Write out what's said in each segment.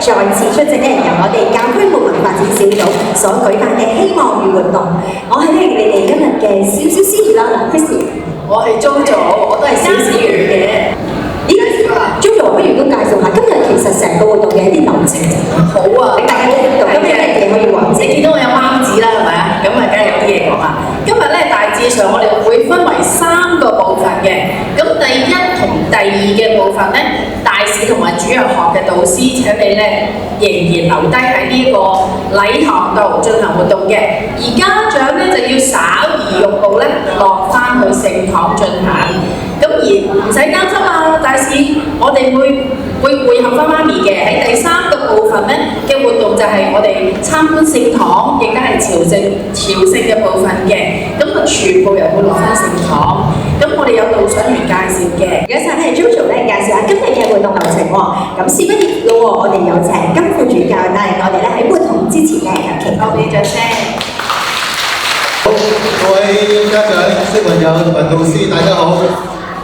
再次出席咧由我哋教區牧民發展小組所舉辦嘅希望與活動。我係咧你哋今日嘅小小司儀啦，嗱 Christy， 我係 JoJo， 我都係小司儀嘅。JoJo 不如都介紹下今日其實成個活動嘅一啲流程。好啊，大家喺度有咩嘢可以話？你見到我有貓紙啦，係咪啊？咁啊，梗係有啲嘢講啦。今日咧大致上我哋會分為3個部分嘅。咁第一同第二嘅部分咧，大使同埋主日學嘅導師請你咧仍然留低喺呢個禮堂度進行活動嘅。而家長咧就要稍移玉步咧落翻去聖堂進行。咁而唔使擔心啊，大使，我哋會配合翻媽咪嘅。喺第3個部分咧嘅活動就係我哋參觀聖堂，亦都係朝聖嘅部分嘅。咁啊，全部人會落翻聖堂。咁我哋有導賞員介紹嘅。而家曬咧 JoJo 咧介紹下今日嘅活動流程喎。咁事不宜遲喎，我哋有請金副主教帶領我哋咧喺活動之前咧有祈禱。你掌聲。好，各位家長、小朋友同埋導師，大家好。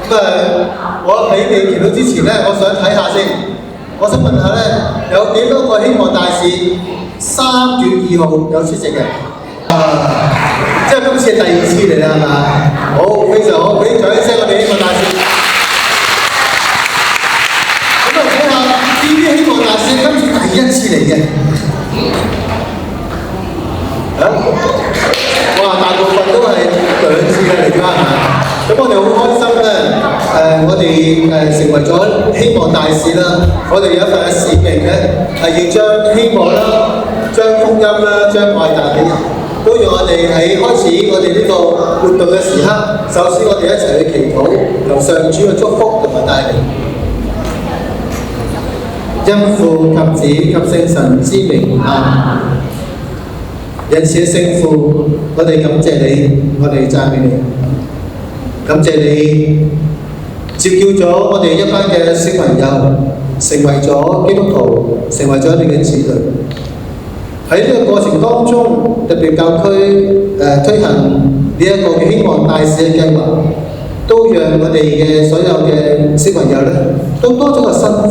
我喺你祈禱之前咧，我想睇下先。我想問下咧，有幾多個希望大使3月2號有出席嘅？即係今次係第2次嚟啦，係嘛？好，非常好，俾啲掌聲我哋希望大使。咁啊，睇下呢啲希望大使今次第1次嚟嘅。哇！大部分都係2次嘅嚟㗎，係嘛？咁我哋好開心咧，我哋成為咗希望大使啦。我哋有一份嘅使命咧，係要將希望啦、將福音啦、將愛帶俾人。都讓我哋喺開始我哋呢個活動嘅時刻，首先我哋一齊去祈禱，求上主嘅祝福同埋帶領。因父及子及聖神之名，阿們。因此聖父，我哋感謝你，我哋讚美你。感謝你召叫咗我哋一班嘅小朋友，成為咗基督徒，成為咗你嘅子女。喺呢個過程當中，特別教區推行呢一個嘅希望大使嘅計劃，都讓我哋嘅所有嘅小朋友咧，都多咗個身份，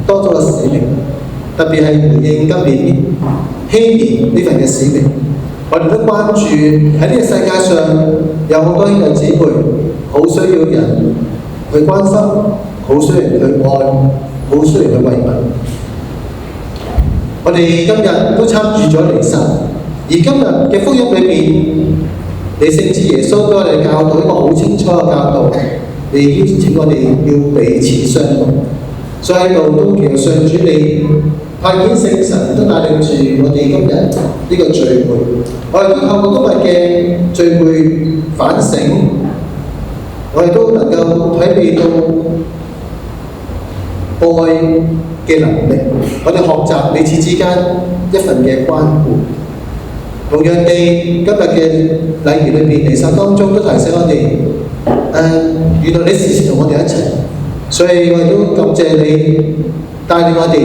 多咗個使命。特別係回應今年禧年呢份嘅使命，我哋都關注喺呢個世界上有好多兄弟姊妹，好需要人去關心，好需要人去愛，好需要人去慰問。我哋今日都參與咗彌撒，而今日嘅福音裏面，你聖子耶穌俾我哋教導一個好清楚嘅教導，你邀請我哋要彼此相愛。所以喺度都祈求上主你派遣聖神都帶領住我哋今日呢個聚會，我哋都透過今日嘅聚會反省，我哋都能夠體會到愛嘅能力，我哋學習彼此之間一份嘅關顧。同樣地，今日嘅禮儀裏邊，彌撒當中都提醒我哋，原來你時時同我哋一齊，所以我哋都感謝你帶領我哋，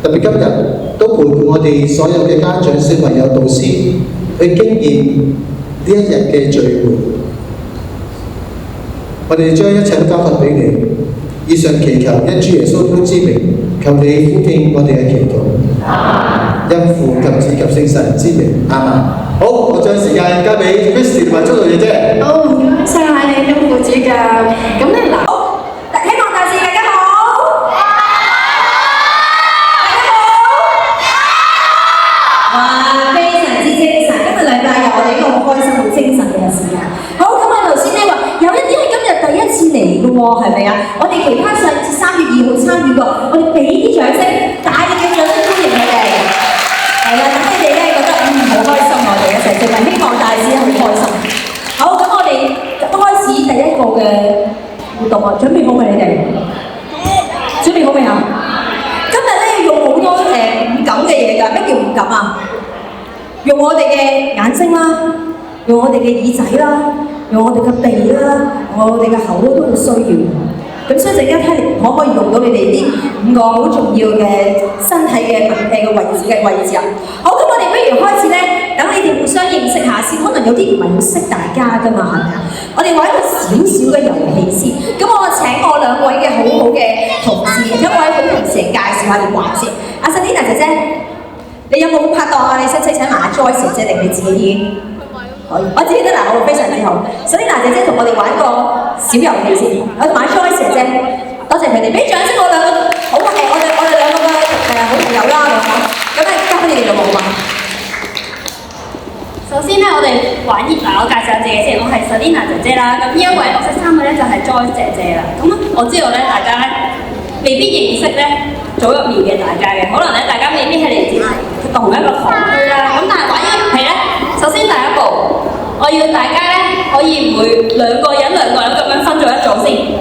特別今日都陪伴我哋所有嘅家長、小朋友、導師去經驗呢一日嘅聚會。我哋將一切都交託俾你。以上祈求因主耶穌基督之名，求你俯聽我哋嘅祈禱。因父及子及聖神之名，阿們。好，我將時間交俾 Christy 同埋JoJo姐姐。好，唔該曬你金副主教。咁咧嗱，希望大使大家好。哇，非常之精神！今日禮拜日我哋呢個好開心、好精神嘅時間。好，咁啊頭先咧話有一啲係今日第1次嚟嘅喎，係咪啊？我哋其他上次3月2號參與過，我哋俾啲掌聲，大力嘅掌聲歡迎佢哋。係啦，等你哋咧覺得好開心，我哋一齊成為希望大使好開心。好，咁我哋開始第1個嘅活動啊！準備好未你哋？準備好未啊？今日咧要用好多五感嘅嘢㗎。咩叫五感啊？用我哋嘅眼睛啦，用我哋嘅耳仔啦，用我哋嘅鼻啦，用我哋嘅口都好需要。咁所以陣間睇嚟可唔可以用到你哋呢5個好重要嘅身體嘅位置啊？好，咁我哋不如開始咧，等你哋互相認識下先。可能有啲唔係好識大家㗎嘛，係咪啊？我哋玩一個少少嘅遊戲先。咁我請我2位嘅好好嘅同事，一位好同事介紹紹下條環先。阿 Selina 姐姐，你有冇拍檔啊？你識唔識請埋阿 Joyce 姐姐定你自己已經？可以，我自己得嗱，我非常之好。Selina 姐姐同我哋玩個小遊戲先，我同埋 Joyce 姐姐，多謝佢哋，俾掌聲我兩個好我哋兩個嘅好朋友啦咁啊，交俾你哋好嘛？首先咧，我哋玩熱鬧，我介紹下自己先，我係 Selina 姐姐啦。咁呢一位綠色衫嘅咧就係 Joyce 姐姐啦。咁我知道咧，大家咧未必認識咧組入面嘅大家嘅，可能咧大家未必係嚟自同一個堂區啦。咁但係玩呢個遊戲咧，首先第一步，我要大家咧可以每兩個人咁樣分咗一組先，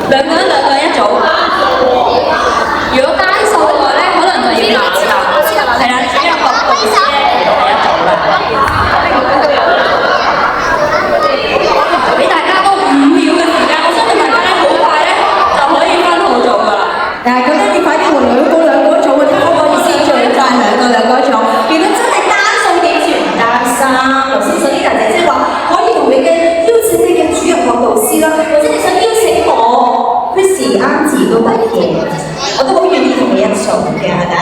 兩個人一組。如果單數嘅話咧，可能就要拿手，係啦，主要個導師咧嚟到第一組啦。俾大家多5秒嘅時間，我相信大家咧好快咧就可以分好組㗎啦。咁咧你快啲換兩個組嘅，睇可唔可以先最快兩個組？如果真係單數點算唔擔心，頭先Selina姐姐話可以同你嘅邀請你嘅主任學導師啦，或者你想邀請我 Chrissy、Auntie 都得嘅，我都好願意同你一組嘅，係咪？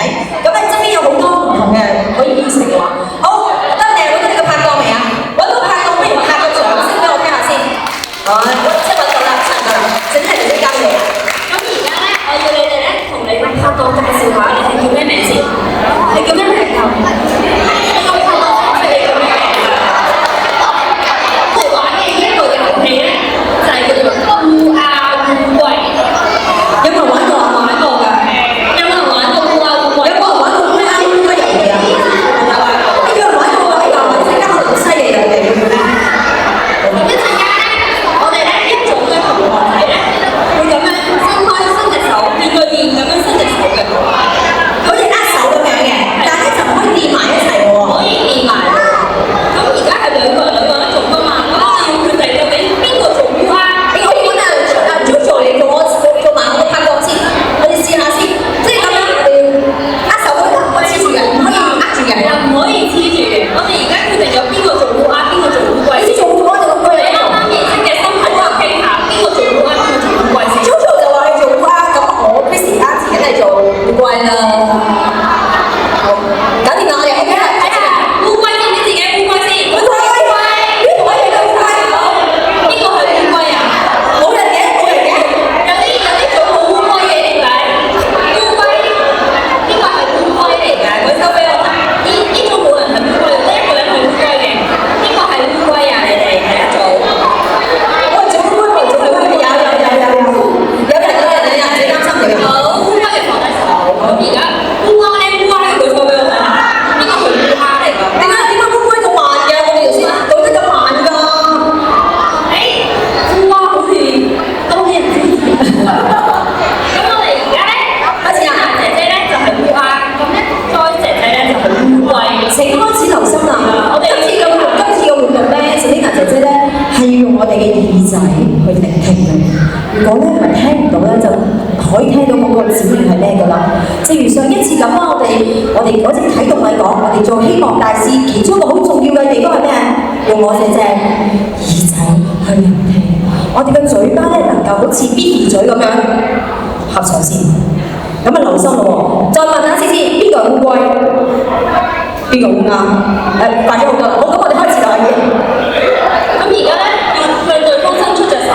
咁你側邊有好多唔同嘅可以邀請嘅話，好，得你揾到你個拍檔未啊？揾到拍檔，不如拍個掌聲俾我聽下先。即係揾到啦，差唔多啦，Selina姐姐交你啦。咁而家咧，我要你哋咧同你個拍檔介紹下，你係叫咩名先？你叫咩名㗎？你個拍檔係你叫咩名㗎？我哋玩嘅呢一個遊戲咧，就係叫做烏鴉烏龜。有冇人玩過啊？玩過㗎。有冇人玩過烏鴉烏龜？有冇人玩過烏鴉烏龜遊戲啊？有人玩過㗎，陣間我哋好犀利㗎，你哋。咁一陣間咧，我哋咧一組嘅同學仔咧，會咁樣伸開伸隻手，面對面咁樣伸隻手嘅，好似握手咁樣嘅，但係就唔可以掂埋一齊喎。可以連埋喎。咁而家係兩個人一組㗎嘛，咁我哋要決定究竟邊個做烏鴉？你可以揾阿Jojo嚟做埋我嘅拍檔先，我哋試下先，即係咁樣，我哋握手嗰度唔可以黐住嘅，唔可以握住嘅。又唔可以黐住嘅。我哋而家決定咗邊個做烏鴉，邊個做烏龜。你做咗我哋個龜你啱啱認識嘅新朋友傾下，邊個做烏鴉，邊個做烏龜先。 Jojo 就話你做烏鴉，咁我 Chrissy 家自己係做烏龜啦。好，搞掂啦，我哋 OK 啦，睇下烏龜知唔知自己係烏龜先？烏龜，邊個係烏龜？邊個係烏龜啊？冇人嘅，冇人嘅。有啲做好烏龜嘅點解？烏龜邊個係烏龜嚟㗎？佢收俾我睇。呢組冇人係烏龜，得一個人係烏龜嘅。邊個係烏龜啊？你哋第一組。我做烏龜，我做烏龜，有，有人，自己擔心你。好，烏龜嘅放低手。咁而家烏鴉咧，烏鴉佢收俾我睇下。邊個係烏鴉嚟㗎？點解烏龜咁慢嘅？我哋頭先做得咁慢㗎。烏鴉好似多啲人支持。咁我哋而家咧，開始啦姐姐咧就係烏鴉，咁咧Joyce姐姐咧就係烏龜。請開始留心啦！我哋今次嘅活動咧，Selina姐姐咧係要用我哋嘅耳仔去聆聽嘅。如果咧唔係聽唔到咧，就可以聽到嗰個指令係咩㗎啦。正如上一次咁啦，我哋嗰隻啟動咪講，我哋做希望大使，其中一個好重要嘅地方係咩？用我哋隻耳仔去聆聽。我哋嘅嘴巴咧能夠好似 B 嘴咁樣合上先。咁啊留心咯喎！再問下先，邊個係烏龜？邊個烏鴉？快咗好多啦！好，咁我哋開始啦，已經。咁而家咧要向對方伸出隻手，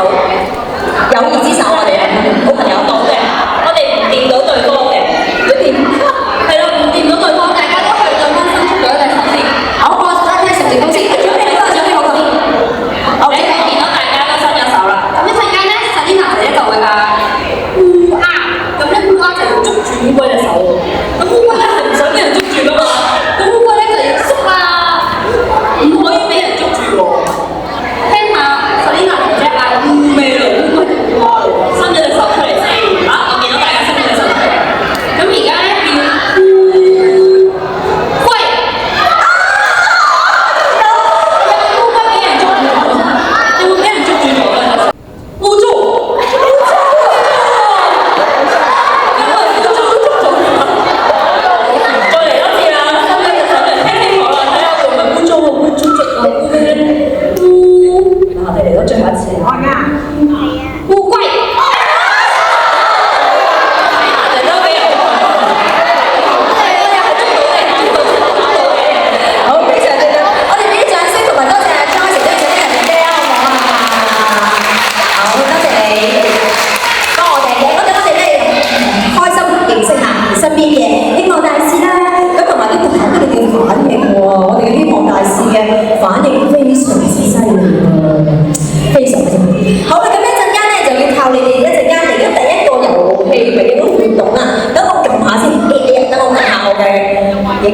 友誼之手，我哋好朋友到嘅，我哋唔掂到對方嘅，你掂？係咯，唔掂到對方，大家都向對方伸出咗一隻手先。好，我睇睇成績公司，準備好啦，準備好啦。你見到大家都伸咗手啦，咁一陣間咧，Selina姐姐就會話烏鴉，咁咧烏鴉就要捉住烏龜隻手喎。咁烏龜咧係唔想俾人捉住㗎嘛，咁烏龜咧就要縮啦，唔可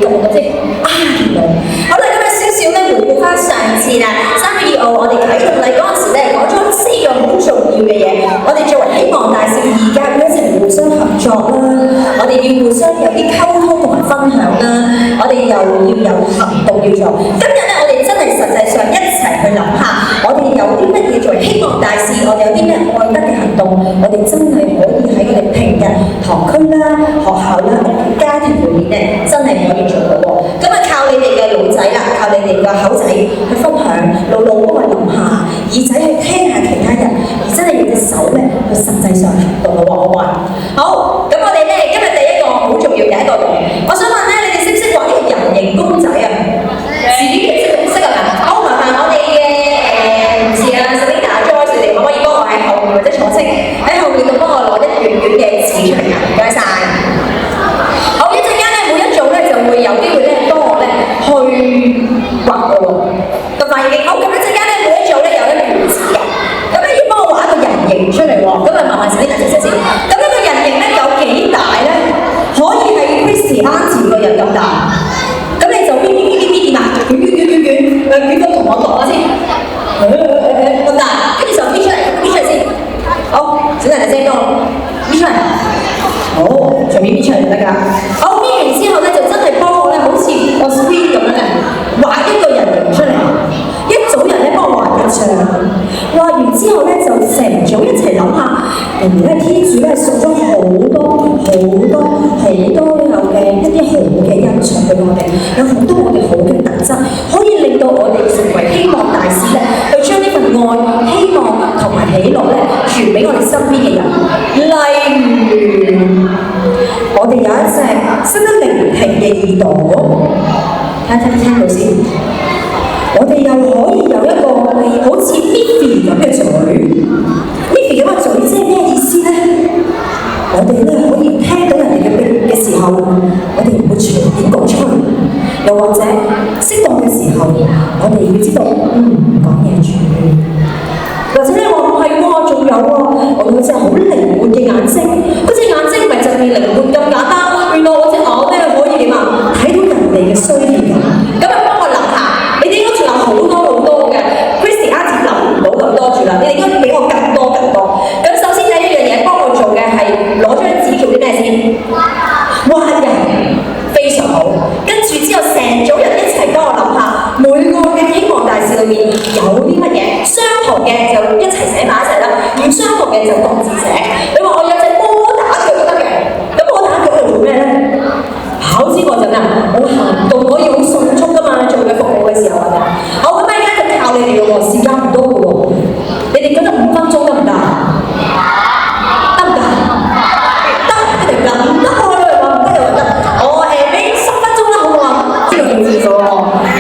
動嘅啫。啊，原來好啦，咁啊少少咧回顧翻上次啦，3月2號我哋啟動禮嗰陣時咧講咗4樣好重要嘅嘢，我哋作為希望大使而家要一齊互相合作啦，我哋要互相有啲溝通同埋分享啦，我哋又要有行動要做。今日咧我哋真係實際上一齊去諗下，我哋有啲乜嘢作為希望大使，我哋有啲咩愛德嘅行動，我哋真係可以喺我哋平日堂區啦、學校啦、家庭裏面咧，真係可以做到喎。咁啊靠你哋嘅腦仔啦，靠你哋嘅口仔去分享，腦幫我諗下，耳仔去聽下其他人，而真係用隻手咧去實際上行動咯喎，好唔好啊？好，咁我哋咧今日第一個好重要嘅一個嘢，我想問咧，你哋識唔識畫呢個人形公仔啊？自己識唔識啊？好，麻煩我哋嘅同事啊 Selina Joyce 你哋可唔可以幫我喺後面或者坐清喺後面度幫我攞一卷卷嘅紙出嚟啊？唔該晒。好，一陣間咧每一組咧就會有機會咧幫我咧去畫嘅喎，咁快已經好，咁一陣間咧每一組咧有一卷紙嘅，咁咧要幫我畫一個人形出嚟喎，咁啊麻煩 Selina 姐姐先。咁呢個人形咧有幾大咧？可以係 Christy Auntie 個人咁大。咁你就邊點啊？捲個同我講啦先，咁大，跟住就搣出嚟先。好，小人姐幫我搣出嚟。好，隨便搣出嚟就得㗎。好，搣完之後咧，就真係幫我咧，好似個 screen 咁樣咧，畫一個人形出嚟。一組人咧幫我畫一張，畫完之後咧就成組一齊諗下，人哋咧天主咧送咗好多有嘅一啲好嘅印象俾我哋，有好多我哋好嘅特質，可以令到我哋成為希望大使咧，去將呢份愛、希望同埋喜樂咧傳俾我哋身邊嘅人。例如，我哋有一隻識得聆聽嘅耳朵，聽到先。我哋又可以有一個好似 Miffy 咁嘅嘴 ，Miffy 咁嘅嘴即係咩意思咧？我哋咧可以聽到人哋嘅時候，我哋唔會隨便講出去，又或者適當嘅時候，我哋要知道講嘢住。或者你話唔係喎，仲有喎，我有隻好靈活嘅眼睛，嗰隻眼睛唔係就係靈活咁簡單，原來我隻眼咧可以點啊？睇到人哋嘅需要咁啊幫我諗下，你哋應該仲有好多嘅 ，Christy Auntie 諗唔到咁多住啦，你哋應該俾我更多。咁首先第一樣嘢幫我做嘅係攞張紙做啲咩先？畫人，非常好。跟住之後成組人一齊幫我諗下，每個嘅希望大使裏面有啲乜嘢相同嘅就一齊寫埋一齊啦，唔相同嘅就各自寫。你話我有隻摩打腳都得嘅，咁摩打腳嚟做咩咧？跑之外就咩？我行動可以好迅速噶嘛，做嘅服務嘅時候係咪？好，咁而家就靠你哋嘅喎，時間唔多嘅喎，你哋覺得5分鐘得唔得？得唔得？得，一定得，唔得開咯，你話唔得又得。我俾10分鐘啦，好唔好啊？呢個叫自助喎，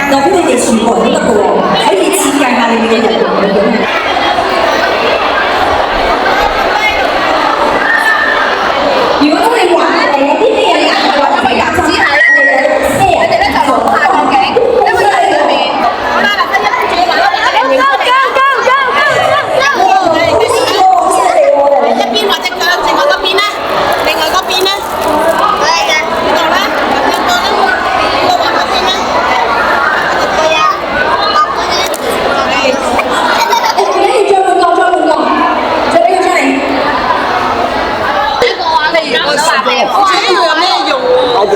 代表你哋全部人都得嘅喎，可以設計下你哋嘅人形嘅樣。如果真係玩有啲咩嘢人嘅話，就係只係咧，佢哋咧就落下個鏡，因為喺裏面拉埋分一組埋一邊嘅人形。一邊或隻腳，另外嗰邊咧，另外嗰邊咧，係嘅，呢度咧，呢個咧，呢個嗰邊咧，係啊，你再換個，再俾佢出嚟。呢個話你而家唔話你，主要有咩用喎？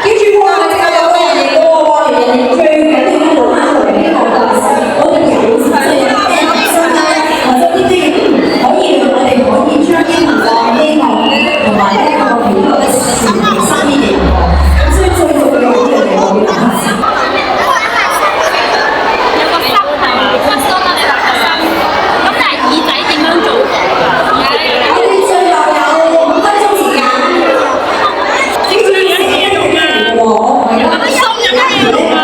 記住喎，係真係有人形嘅喎，人形最緊要攞翻嚟呢個特色，我哋有特色嘅特色咧，或者啲咩可以讓我哋可以將英文嘅希望同埋呢個喜樂嘅傳遞身邊嘅人，咁所以最重要嘅係我哋打字。有個心係嘛，心多得你個心。咁但係耳仔點樣做到㗎？我哋最後有5分鐘時間，記住你哋一定要喎，咁心有咩用啊？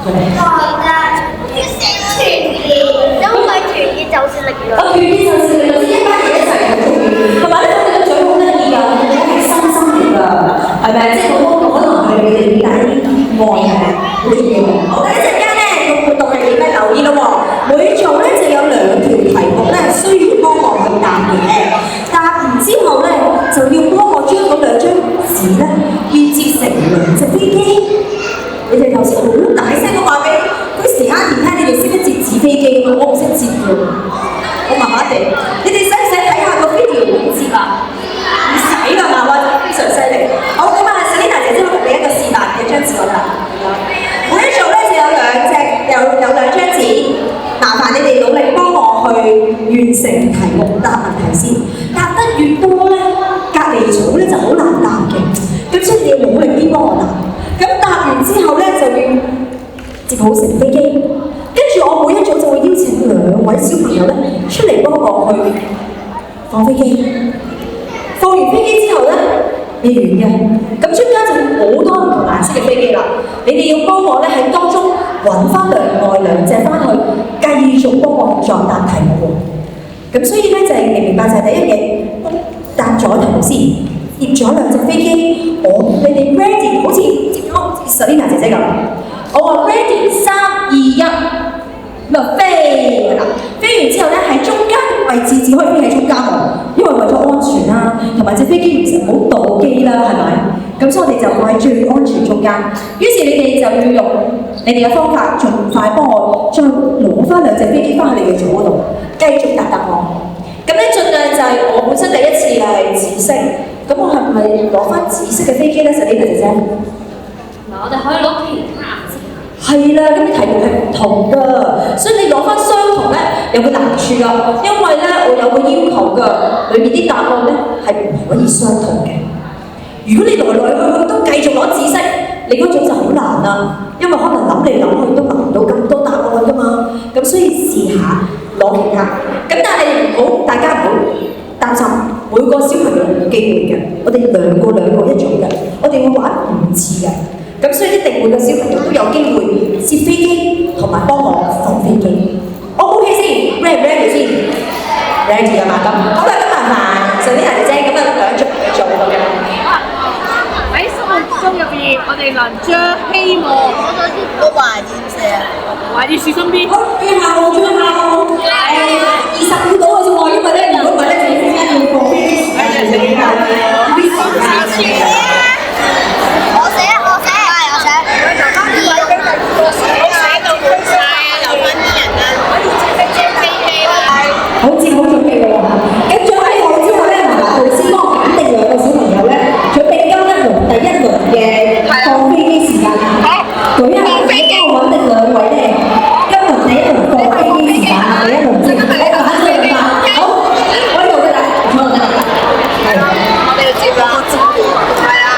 團結就是力量，一班人一齊去做嘢，同埋咧佢哋嘅獎好得意㗎，佢哋係新生嚟㗎，係咪？即係好多可能係佢哋理解啲愛係咪？好重要。好，一陣間咧個活動係點咧？留意咯喎，每組咧就有2條題目咧需要幫我去答嘅，答完之後咧就要幫我將嗰2張紙咧編接成2隻飛機。你哋頭先好大聲咁話俾佢時阿田聽，你哋識得折紙飛機嘛？我唔識折㗎，我麻麻地。你哋使唔使睇下個 video 點折啊？唔使㗎嘛，哇！非常犀利。好，咁啊，Selina姐姐會俾一個示範嘅張紙我啦。每一組咧就有兩張紙，麻煩你哋努力幫我去完成題目答問題先。答得越多咧，隔離組咧就好難答嘅。咁所以你要努力啲幫我答。咁答完之後咧就要折好成飛機，跟住我每一組就會邀請2位小朋友咧出嚟幫我去放飛機。放完飛機之後咧未完嘅，咁中間就會好多唔同顏色嘅飛機啦。你哋要幫我咧喺當中揾翻另外2隻翻去，繼續幫我作答題目喎。咁所以咧就係明白就係第一嘢答咗題目先。接咗2隻飛機，你哋 ready 好似接咗 Selina 姐姐咁，我話 ready 3、2、1，咁啊飛啦！飛完之後咧喺中間位置只可以飛喺中間喎，因為為咗安全啦，同埋隻飛機其實唔好墮機啦，係咪？咁所以我哋就放喺最安全中間。於是你哋就要用你哋嘅方法，盡快幫我再攞翻2隻飛機翻去你嘅組嗰度，繼續答案。咁咧盡量就係我本身第一次係紫色。咁我係咪攞翻紫色嘅飛機咧？Selina姐姐，我哋可以攞其他顏色。係啦，咁啲題目係唔同㗎，所以你攞翻相同咧有個難處㗎，因為咧我有個要求㗎，裏面啲答案咧係唔可以相同嘅。如果你來來去去都繼續攞紫色，你嗰種就好難啦，因為可能諗嚟諗去都諗唔到咁多答案㗎嘛。咁所以試下攞其他。咁但係唔好，大家唔好擔心。每個小朋友冇機會嘅，我哋兩個一組嘅，我哋會玩5次嘅，咁所以一定每個小朋友都有機會接飛機同埋幫我放飛機。我 OK 先 ，ready 先 ，ready 啊嘛咁。好啦，咁麻煩Selina姐姐咁啊2組嚟做咁樣。喺心目中入邊，我哋能將希望都懷念懷念樹身邊。好，最後25到嘅啫喎，因為咧如果唔係咧，就要要放飛機時間嚟嘅。好似好準備喎，跟住喺我之後咧，麻煩導師幫我揀定2個小朋友咧，準備今第1輪嘅放飛機時間。舉一下手，幫我揾定2位咧，今輪第1輪放飛機時間，第1輪先。好，我呢度嘅啦，我呢度嘅啦，係。我哋要接啦，係啊。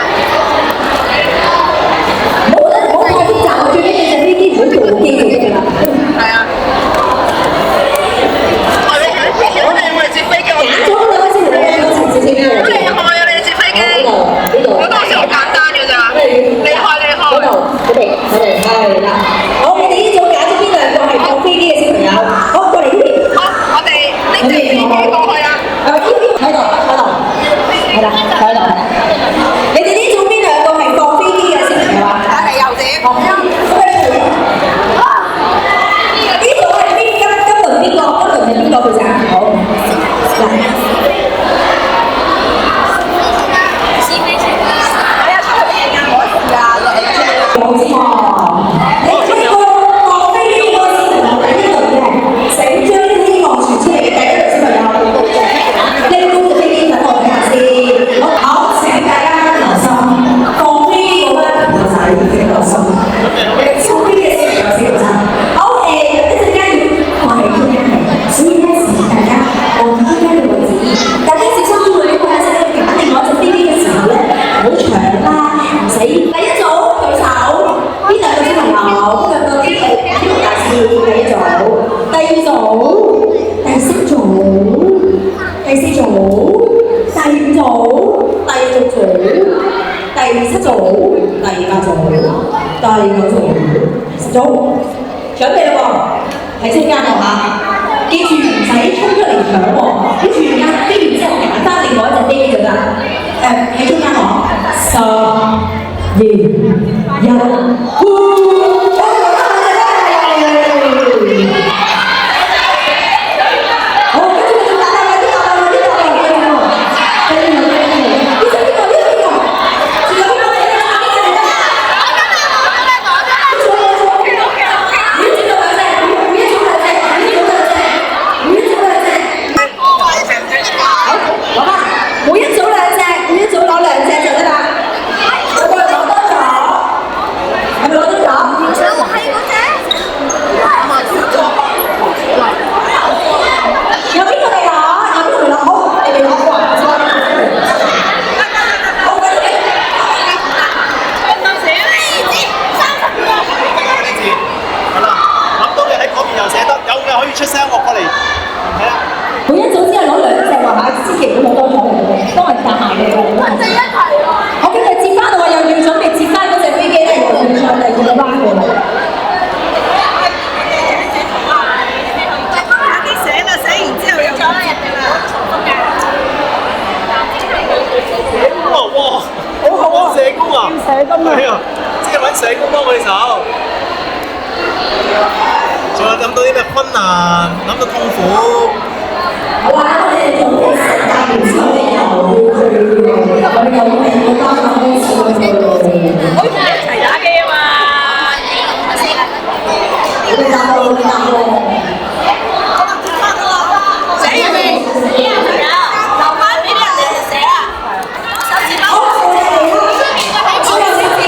冇太複雜，最緊要隻飛機唔好墮機就得㗎啦。係啊。我哋唔係接飛機，我哋揀咗2位先嚟嘅，一齊接飛機。厲害啊！你哋接飛機，呢度。我當時好簡單㗎咋，厲害。嗰度，係啦。好，你哋呢組揀咗邊2個係放飛機嘅小朋友？好，過嚟呢邊。好，我哋拎隻飛機過去啊！喺度，係啦，喺度。你哋呢組邊2個係放飛機嘅小朋友啊？打嚟右者。呢組係今輪邊個？今輪係邊個負責？好，嗱。冇錯，你呢個放飛機嗰個小朋友喺呢度嘅，請將啲希望傳出嚟嘅第1輪小朋友，拎高隻飛機等我睇下先。好，請大家留心，放飛機嗰班朋友仔要留心，放飛機嘅小朋友先留心。好一陣間要我係傾一傾，所以咧時大家按中間嘅位置，大家小心啲喎，因為咧揀另外一隻飛機嘅時候咧，唔好長啦，唔使。第1組舉手。邊2個小朋友？邊2個機會？呢個大師第1組，第2組，第3組，第4組，第5組，第6組，第7組，第8組，第9組。早，準備啦喎，喺中間喎嚇，記住唔使衝出嚟搶喎，跟住飛完之後揀翻另外一隻飛就得。喺中間喎，3、2、1，出聲我過嚟，係啦。每一組只係攞2隻喎嚇，千祈唔好攞多咗嚟嘅，當係夾埋嘅喎。第一題喎。我跟住接翻到我又要準備接翻嗰隻飛機咧，又要上第2個班嘅喎。已經寫啦，寫完之後又咗啦，入嚟啦。社工啊，哇！好好啊，社工啊，社工啊，係啊，即係揾社工幫我哋手。仲有諗到啲咩困難，諗到痛苦。好啊，我哋總結時間完之後咧，我哋又會交返公司嗰度。好似一齊打機啊嘛！你答到，你答到。寫完未？寫完未啊？留翻俾啲人哋寫啊！手指包。好，我哋好有識字。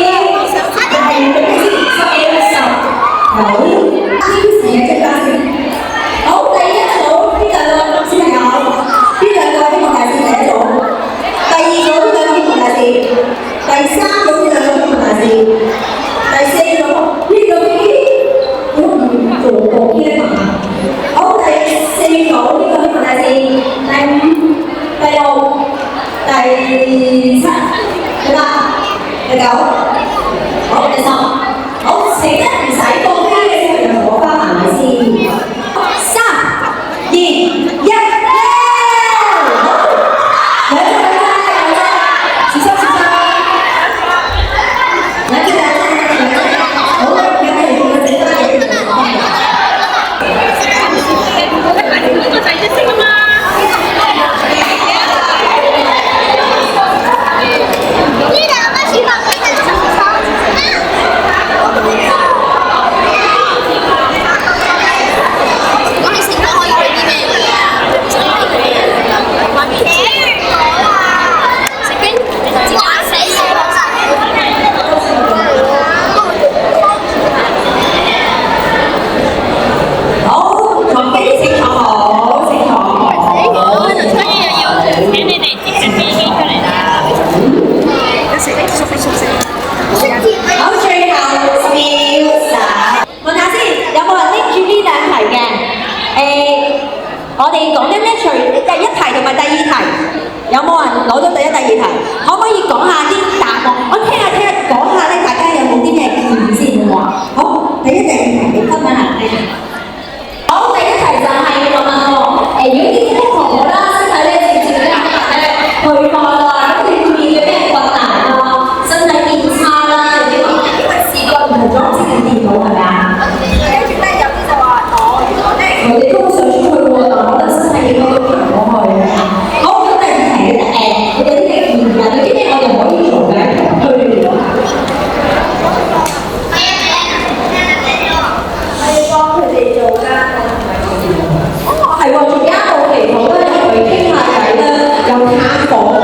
好，第一組邊兩個小朋友？邊兩個希望大師第一組？第2組邊兩個希望大師？第3組邊兩個希望大師？第4組邊個飛機？我唔做過機嘛？好，第4組邊個希望大師？第5、第6、第7、第8、第9，好，第10。好，成日唔使報飛嘅時候就攞翻埋嚟先。3、2、1，我哋講緊咧，除第1題同埋第2題，有冇人攞咗第1、第2題？可唔可以講下啲答案？我聽下講下咧，大家有冇啲咩建議先喎？好，第1、第2題，你分享下先。好，第1題就係問我，如果啲同學啦，身體咧直接咧退化啦，咁你會面對咩困難啊？身體變差啦，又點啊？因為視覺唔同咗，唔知點見到係咪啊？跟住咧有啲就話原來咧佢哋都想出去喎，但可能身體應該都行過去。好，咁第2題你有啲咩建議啊？有啲咩我哋可以做嘅去？係幫佢哋做家務。哦，係喎，做家務祈禱咧，同佢傾下偈啦，又探訪啦，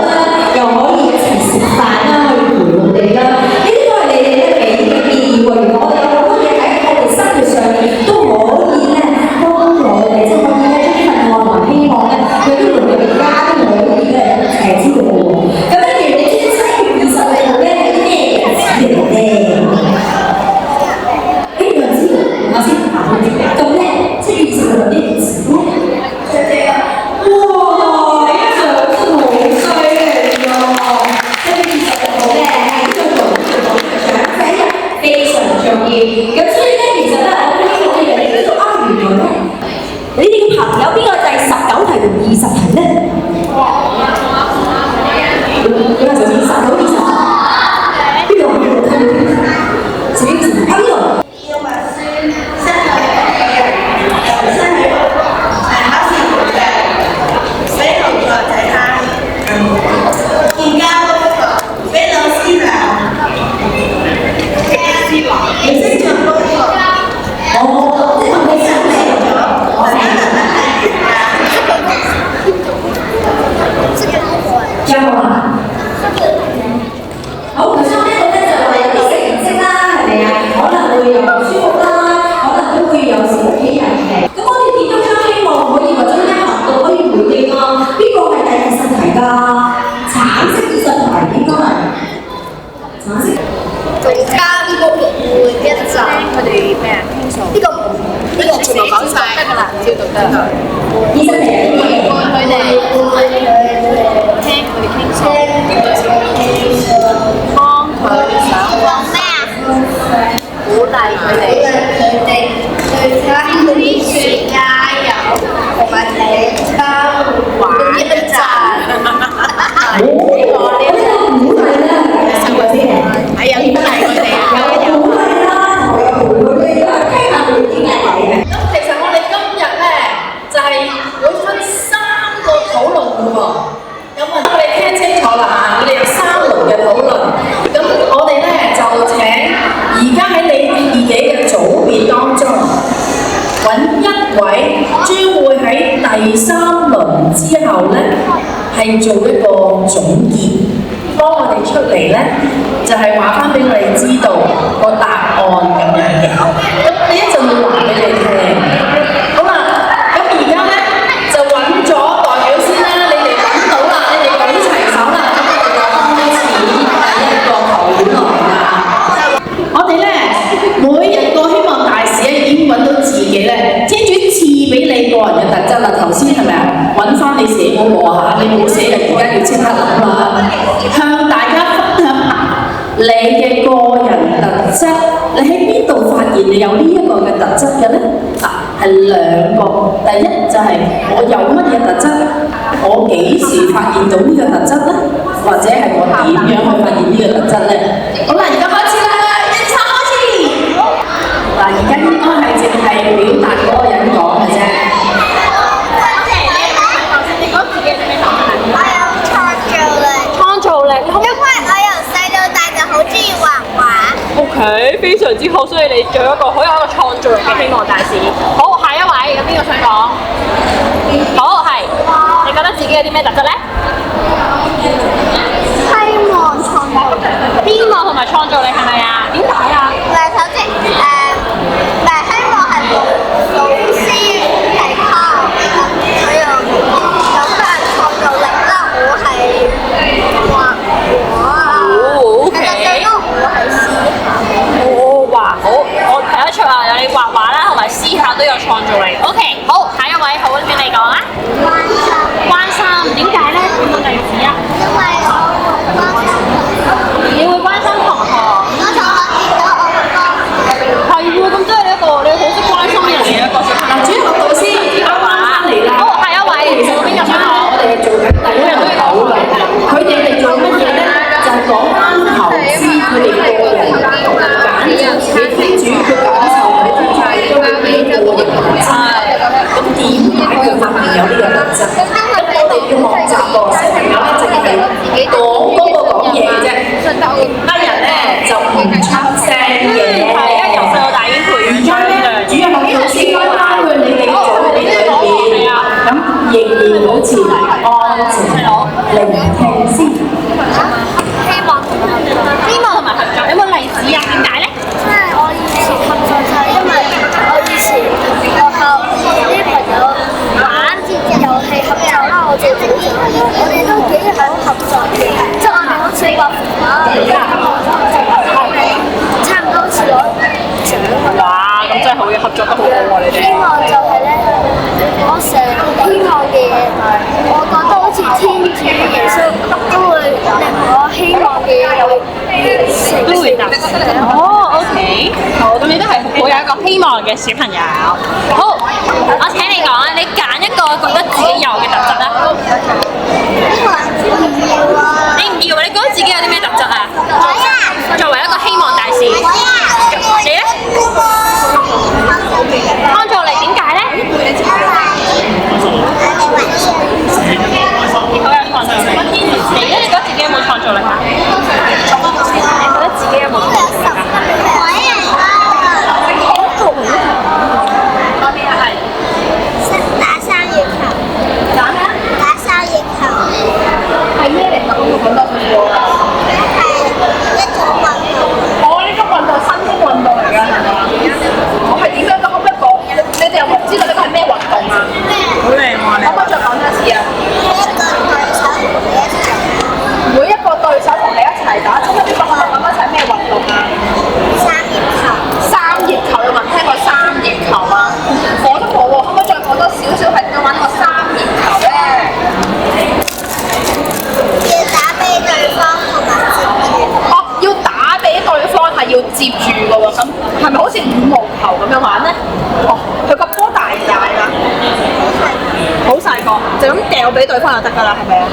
又可以一齊食飯啦，去陪我哋啦。呢啲都係你哋咧俾嘅建議喎。如果我哋有好多嘢喺我哋生活上面都可以咧幫我哋，即係可以咧充分愛同希望咧，佢啲同佢哋家都可以咧知道嘅喎。咁跟住你知7月20號咧係啲咩日子嚟咧？呢個知道，我先行開啲。咁咧7月20號係咩日子咧？姐姐啊！哇！呢個真係好犀利喎！7月20號咧係呢個長者日非常重要。咁所以咧。會有唔舒服啦，可能都會有時屋企人嘅。咁我哋點樣將希望可以或者一行到可以回應啊？邊個係第二十題㗎？橙色20題應該係橙色。加呢個會一集，佢哋咩啊？傾訴呢個全部講晒得㗎啦，照讀得。20題係啲咩？佢哋聽佢哋傾訴，幫佢想講咩啊？鼓勵佢哋對他啲説加油，同埋你都玩一陣。呢個鼓勵啦，係咪先？係啊，鼓勵佢哋啊！有鼓勵啦，同有鼓勵啦，聽下佢點解嘅。咁其實我哋今日咧就係會分3個討論嘅喎。咁啊，我哋聽清楚啦嚇，我哋有3輪嘅討論。咁我哋咧就請而家喺你自己嘅組別當中揾一位，將會喺第3輪之後咧係做一個總結，幫我哋出嚟咧就係話翻俾我哋知道個答案咁樣嘅。咁你一陣會話俾你聽。好啦，咁而家咧就揾咗代表先啦，你哋揾到啦，你哋舉齊手啦，咁我哋就開始第一個討論啦。我哋咧每一個希望大使咧已經揾到自己咧，天主賜俾你個人嘅特質啦。頭先係咪啊？揾翻你寫嗰個嚇，你冇寫嘅，而家要即刻諗啦。向大家分享下你嘅個人特質，你喺邊度發現你有呢一個嘅特質嘅咧？係2個，第一就係我有乜嘢特質，我幾時發現到呢個特質咧？或者係我點樣去發現呢個特質咧？好啦，而家開始啦，一齊開始。嗱，而家應該係淨係表達嗰個人講嘅啫。創造力，因為我由細到大就好中意畫畫。OK，非常之好，所以你做一個好有一個創造力嘅希望大使。好，下一位，有邊個想講？好，係。你覺得自己有啲咩特質咧？希望創造力，希望同埋創造力係咪啊？點解啊？首先希望係老師係靠我又咁嘅創造力啦，我係畫畫啊。哦，OK。我係思考。哦，哇，好，我睇得出啊，有你畫畫啦，同埋思考都有創造力。OK，好，下一位，好，邊你講啊？關心，點解咧？舉個例子啊。因為我會關心。你會關心同學？我同學見到我會幫。係喎，咁即係你一個你好識關心人嘅一個小朋友。主要導師而家翻嚟啦。好，下一位，其實邊個想講？我哋係做緊第一個討論，佢哋係做乜嘢咧？就係講翻投資佢哋個人揀咗自己天主去感受佢天主都係俾個人特質。咁點解佢發現有呢個特質？咁我哋要學習喎，小朋友咧淨係講嗰個講嘢嘅啫，乜人咧就唔出聲嘅。係啊，由細到大已經培養咗呢樣。主任老師開翻去你哋嘅組別裏邊，咁仍然保持安靜聆聽先。希望同埋合作，有冇例子啊？點解咧？因為我以前合作就係因為我以前學校啲朋友玩遊戲合作啦，我哋都幾好合作嘅，即係我哋好似畫畫，差唔多好似攞獎咁。哇，咁真係好嘅，合作得好好喎，你哋。希望就係咧，我成日希望嘅嘢，我覺得好似天主耶穌都會令我希望嘅嘢有都會達成。哦，OK，好，咁你都係好有一個希望嘅小朋友。好，我請你講啊，你揀一個覺得自己有嘅特質啦。你唔要啊？你覺得自己有啲咩特質啊？作為一個希望大使，你咧？創造力點解咧？好有創造力。你咧？你覺得自己有冇創造力啊？你覺得自己有冇創造力啊？嗰邊係打生意球，講咩啊？打生意球係咩嚟㗎？咁我講多句喎。係一種運動。我呢個運動生係咪好似羽毛球咁樣玩咧？哦，佢個波大唔大㗎？好細個，就咁掉俾對方就得㗎啦，係咪啊？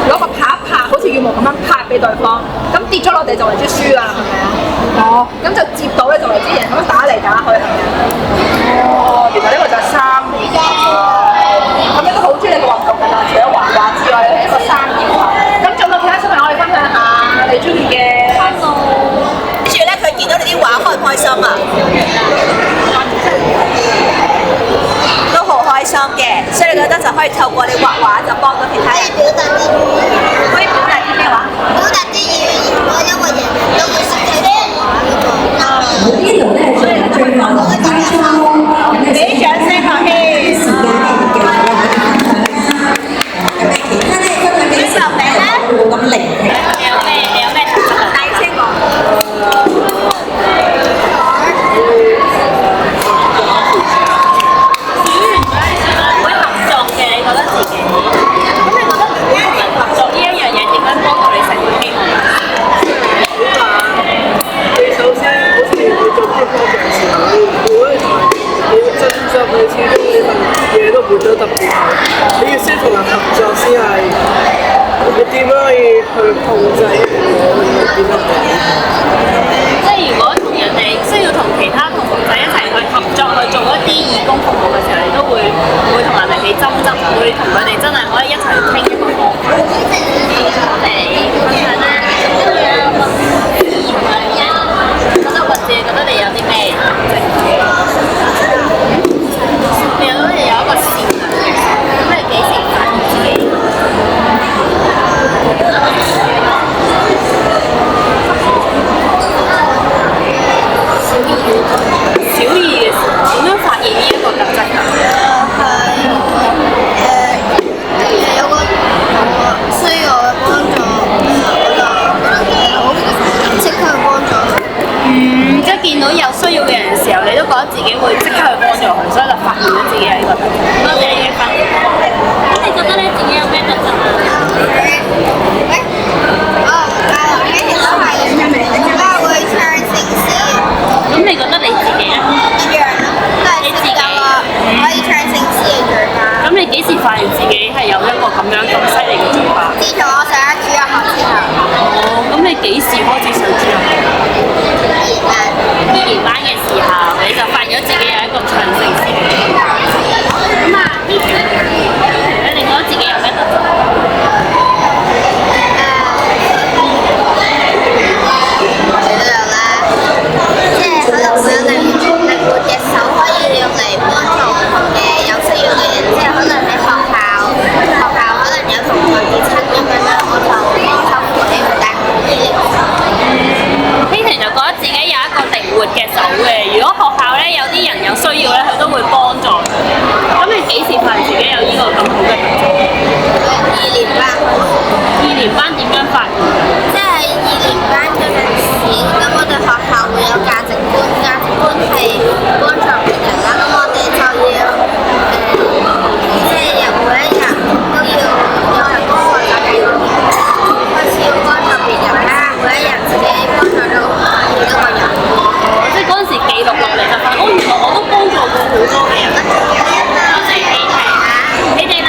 攞個拍一拍，好似羽毛咁樣拍俾對方，咁跌咗落地就為之輸㗎啦，係咪啊？哦，咁就接到咧就為之贏，咁樣打嚟打去係咪啊？哦，原來呢個就係三葉球。咁你都好中意呢個運動㗎啦，除咗畫畫之外，你係一個三葉球。咁仲有冇其他小朋友可以分享下你中意嘅？跟住咧，佢見到你啲畫開唔開心啊？都好開心嘅，所以你覺得就可以透過你畫畫就幫到其他人。可以表達啲咩話？表達啲語言咯，因為人人都會識睇動畫嗰個。呢度咧，最後嘅發送，俾掌聲下先。時間嘅分享啦，咁誒其他咧分享嘅時候咧，冇咁靈氣。你有咩特質啊？大聲講。會合作嘅，你覺得自己？咁你覺得同人合作呢一樣嘢點樣幫到你成為希望？你首先好似你做啲 project 時候，如果你同人好爭執，你始終呢份嘢都唔會做得特別好。你要先同人合作先係，你點樣可以去控制一樣嘢變得好？即係如果同人哋需要同其他同學仔一齊去合作去做一啲義工服務嘅時候，你都會同人哋起爭執，會同佢哋真係可以一齊傾一個方法。覺得你有啲咩特質？你覺得你有一個善良嘅心，咁你幾時發現自己？小二嘅時候點樣發現呢一個特質㗎？有個需要我嘅幫助，我就即刻去幫助佢。即係見到有需要嘅人嘅時候，你都覺得自己會即刻去幫助佢，所以就發現咗自己有呢個特質。多謝你嘅分享。咁你覺得咧自己有咩特質啊？我會唱城市，咁你覺得你自己啊？一樣都係自己可以唱城市嘅嘴巴。咁你幾時發現自己係有一個咁樣咁犀利嘅嘴巴？自從我上咗主日學之後，哦，咁你幾時開始上主日學？2年班嘅時候，你就發現咗自己有一個唱城市嘅嘴巴。咁啊，呢條咧，你覺得自己有咩特質？你都有啦，即係可能會有靈活嘅手，可以用嚟幫助唔同嘅有需要嘅人，即係可能喺學校可能有同學跌親咁樣啦，我就幫手扶起佢，帶佢去醫療。希婷就覺得自己有一個靈活嘅手嘅，如果學校咧有啲人有需要咧，佢都會幫助。咁你幾時發現自己有呢個咁好嘅特質2年班？2年班點樣發現？即係2年班嗰陣時，咁我哋學校會有價值觀，價值觀係幫助別人啦。咁我哋就要即係每一日都要有人幫我就係開始要幫助別人啦。每一日自己幫助到幾多個人。即係嗰陣時記錄落嚟就發現，原來我都幫助過好多嘅人。多謝你哋，你哋。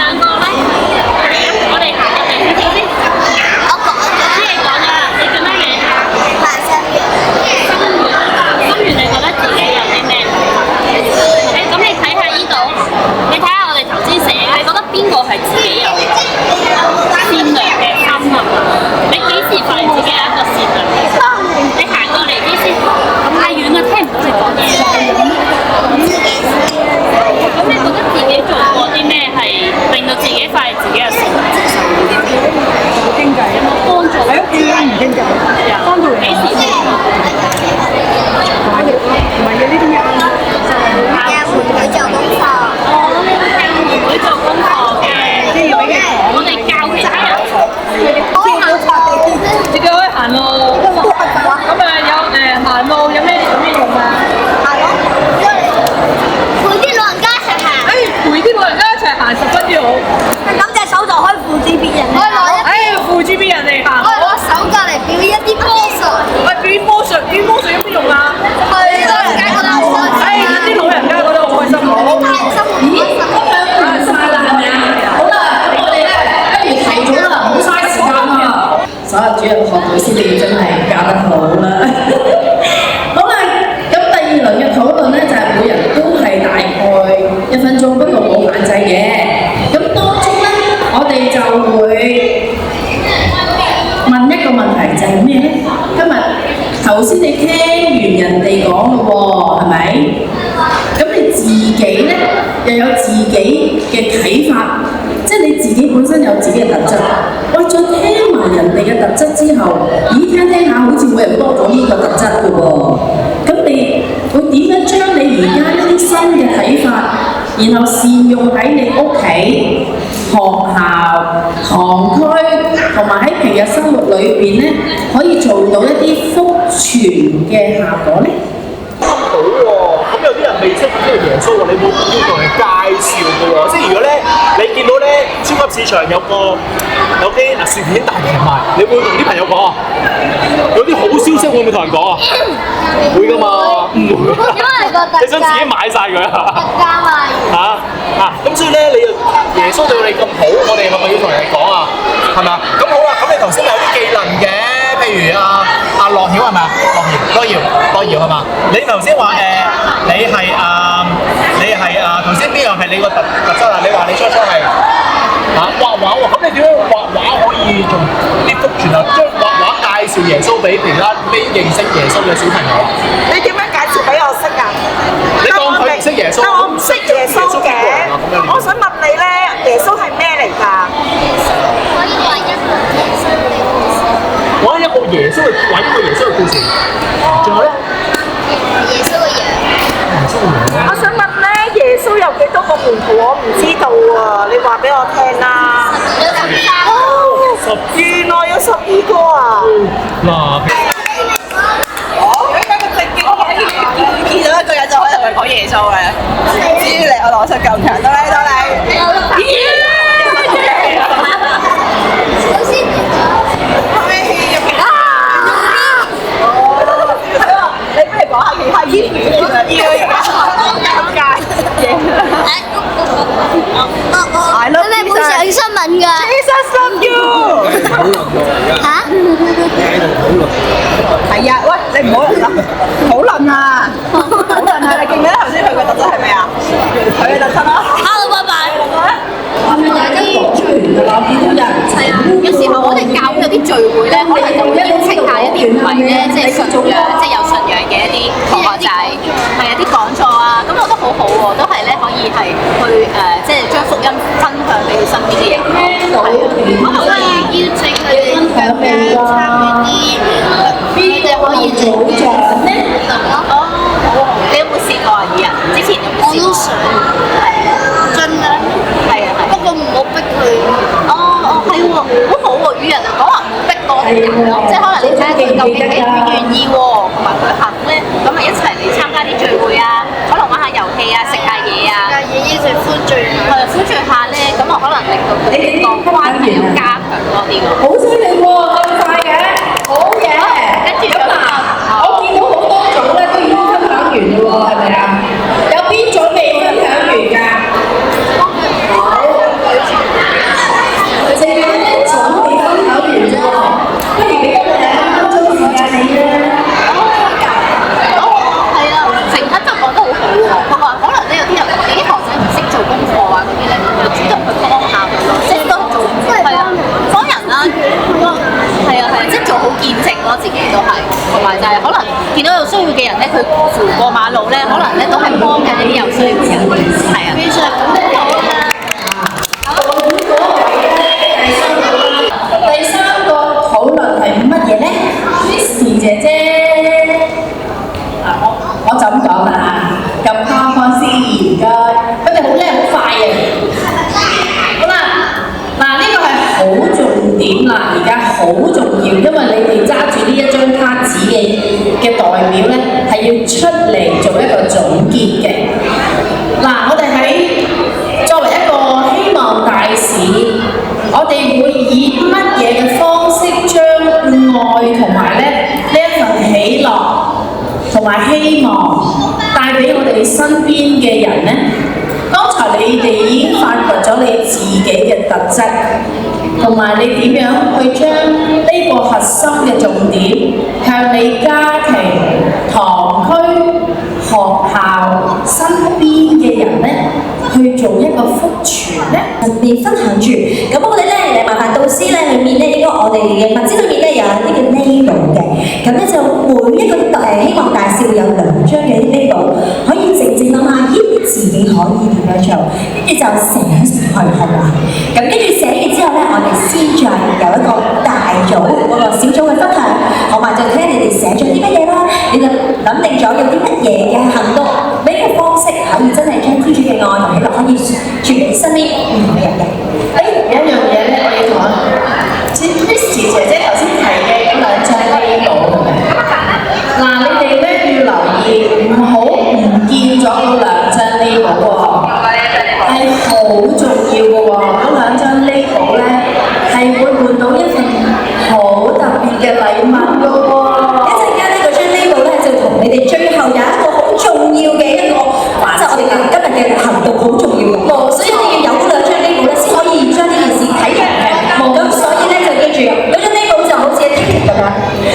講咯喎，係咪？咁你自己咧又有自己嘅睇法，即係你自己本身有自己嘅特質。喂，再聽埋人哋嘅特質之後，咦，聽下好似每人多咗呢個特質嘅喎。咁你會點樣將你而家呢啲新嘅睇法，然後善用喺你屋企、學校、堂區同埋喺平日生活裏邊咧，可以做到一啲福傳嘅效果咧？好喎，咁有啲人未識呢個耶穌喎，你冇要同人介紹嘅喎，即係如果咧你見到咧超級市場有啲薯片大平賣，你會同啲朋友講啊？有啲好消息會唔會同人講啊？會㗎嘛，唔會。因為個特價，你想自己買晒佢啊？特價賣咁所以咧，你耶穌對你咁好，我哋係咪要同人哋講啊？係咪啊？咁好啦，咁你頭先咪有啲技能嘅，譬如阿樂曉係咪啊？樂瑤係嘛？你頭先話你係頭先邊樣係你個特質啊？你話你初係畫畫喎，咁你點樣畫畫可以仲啲福傳啊？將畫畫介紹耶穌俾其他未認識耶穌嘅小朋友啊？你點樣介紹俾我識啊？你當佢唔識耶穌，但我唔識耶穌嘅。我想問你咧，耶穌係咩嚟㗎？可以畫一個耶穌嘅故事。畫一個耶穌嘅故事，仲有咧？耶穌嘅樣。我想問咧，耶穌有幾多個門徒？我唔知道喎，你話俾我聽啦。原來有12個啊！嗱，見到一個人就可以同佢講耶穌嘅，只要你我邏輯夠強，到你。首先，你不如講下其他醫你冇上新聞㗎。Jesus love you。嚇？係啊，喂，你唔好論啦，討論啊！你記唔記得頭先佢嘅特質係咩啊？佢嘅特質啦。Hello，拜拜。係咪大家講出嚟㗎啦？見到有人係啊，有時候我哋教會有啲聚會咧，可能就會邀請下一啲唔係咧，即係信仰，即係有信仰嘅一啲同學仔，係啊啲講座啊，咁我覺得好好喎，都係咧可以係去即係將福音分享俾佢身邊嘅人。我可以邀請佢哋參與啲，佢哋可以做獎咧。哦，你有冇試過啊？以人之前有冇試過？我都想，盡量。係啊係。不過唔好逼佢。係喎，好好喎，與人嚟講話唔好逼多啲人咯，即係可能你睇下佢究竟係願意喎，同埋佢肯咧，咁咪一齊嚟參加啲聚會啊，可能玩下遊戲啊，食下嘢啊，一齊歡聚下。歡聚下咧，咁啊可能令到佢哋個關係又加強多啲咯。好犀利喎，咁快嘅，好嘢！跟住咁我見到好多組咧都已經分享完嘞喎，係咪啊？有邊組未分享完㗎？好，剩翻一組未分享完啫喎，不如俾多2分鐘時間你啦。係啊，成刻就講得好好喎。佢話可能咧有啲人啲學生唔識做功課啊嗰啲咧，就主動去幫下佢咯，即係都做係啊，幫人啦，係啊，即係做好見證咯，自己都係，同埋就係可能見到有需要嘅人咧，佢扶過馬路咧，可能咧都係幫緊呢啲有需要嘅人，係啊，非常好啊！第三個討論係乜嘢咧 ？Christy 姐姐，我就咁講啦嚇，撳開先，唔該。佢哋好叻好快啊！好啦，嗱呢個係好重點啦，而家好重要，因為你哋揸住呢一張卡紙嘅代表咧，係要出嚟做一個總結嘅。嗱，我哋喺作為一個希望大使，我哋會以乜嘢嘅方式將愛同埋咧呢一份喜樂同埋希望帶俾我哋身邊嘅人呢？剛才你哋已經發掘咗你自己嘅特質，同埋你點樣去將呢個核心嘅重點向你家庭、堂區、學校身邊嘅人呢去做一個福傳呢？你分享住，咁我哋咧麻煩導師咧裏面咧應該我哋嘅物資裏面咧有一啲嘅內容嘅，咁咧就每一個希望大使會有2張咗有啲乜嘢嘅行動，咩嘅方式可以真係將天主嘅愛同喜樂可以傳俾身邊唔同嘅人嘅？有一樣嘢咧，我要同Christy 姐姐頭先提嘅嗰兩張呢度，嗱，你哋咧要留意，唔好唔見咗嗰兩張呢度喎，係好重要嘅喎，嗰兩張呢度咧係會換到一份好特別嘅禮物嘅喎。一陣間呢嗰張呢度咧就同你哋最後有一個好重要嘅一個，即係我哋今日嘅行動好重要嘅，所以你要有嗰兩張呢度咧先可以將呢件事睇嘅。咁所以咧就記住，嗰張呢度就好似一條咁樣，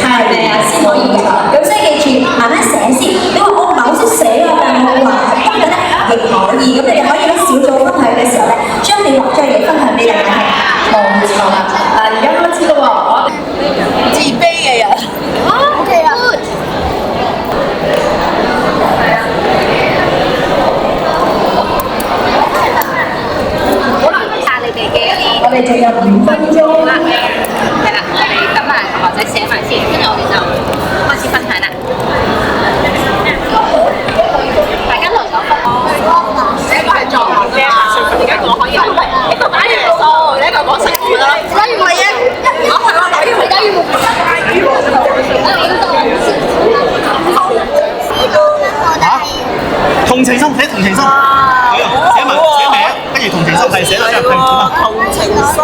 係咪啊？先可以嘅。咁所以記住，慢慢寫先。你話我唔係好識寫啊，但係我話今日咧亦可以。咁你哋可以喺小組分享嘅時候咧，將你畫張嘢分享俾大家睇。冇錯啦，而家開始啦喎，我自卑嘅人。OK 啊。好啦，下你哋嘅一啲。哋仲有5分鐘啦。係啦，你等埋同學仔寫埋先，跟住我哋就開始分享啦。大家輪流分。呢個係作文嘅，而家我可以一個打元素，一個講成語啦。打元素嘅，我係話打元素。打元素。同情心，寫同情心，寫埋名，跟住同情心係寫咗入去。同情心。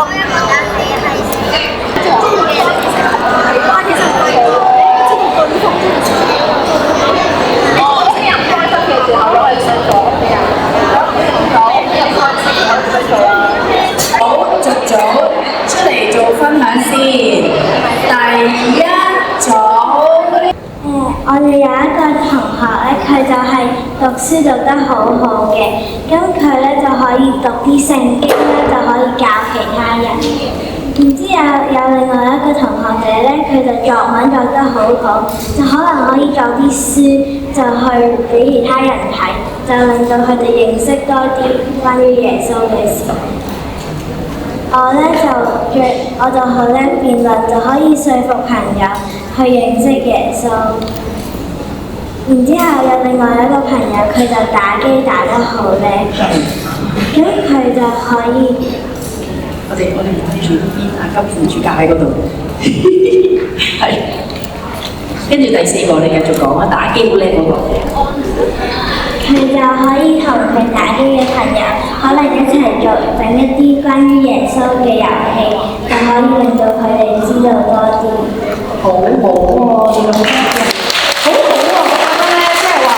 好，逐組出嚟做分享先。第一組。我哋有一個同學咧，佢就係讀書讀得好好嘅，咁佢咧就可以讀啲聖經咧，就可以教其他人。然之後有另外一個同學仔咧，佢就作文作得好好，就可能可以作啲書，就去俾其他人睇，就令到佢哋認識多啲關於耶穌嘅事。我就好叻辯論，就可以說服朋友去認識耶穌。然之後有另外一個朋友，佢就打機打得好叻嘅，咁佢就可以。我哋睇住邊啊，金副主教喺嗰度。係。跟住第4個，你繼續講啊，打機好叻嗰個。佢就可以同佢打機嘅朋友，可能一齊整一啲關於耶穌嘅遊戲，就可以令到佢哋知道多啲。好好喎，好好喎，我覺得咧，即係話，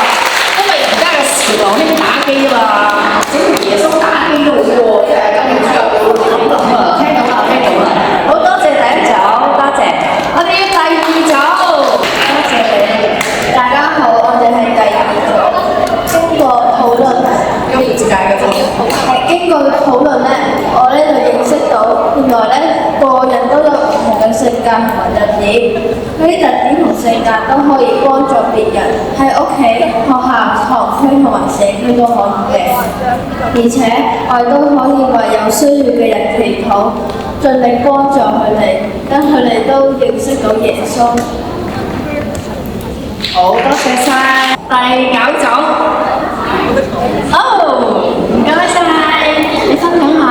因為而家嘅時代興打機啊嘛，整條耶穌打機都好喎，即係金副主教佢會咁諗啊，聽到啦，聽到啦，好多謝第一組，多謝，我哋要第2組，多謝你，大家好，我哋係第2組。經過討論，經過討論咧，我咧就認識到，原來咧個人都有唔同嘅性格同埋特點，呢啲特點同性格都可以幫助別人，喺屋企、學校、堂區同埋社區都可以嘅。而且我哋都可以為有需要嘅人祈禱，盡力幫助佢哋，等佢哋都認識到耶穌。好多謝晒，第9組。好，唔該晒，你分享下，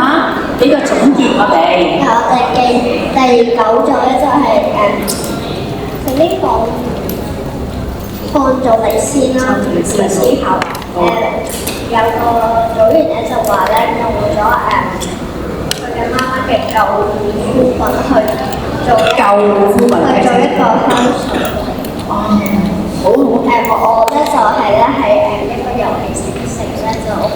俾個總結我哋。我哋嘅第9組咧就係佢呢個創造力先啦，然之後有個組員咧就話咧用咗佢嘅媽媽嘅舊護膚品去做一個香水。好好。我咧就係咧喺一個遊戲城咧就去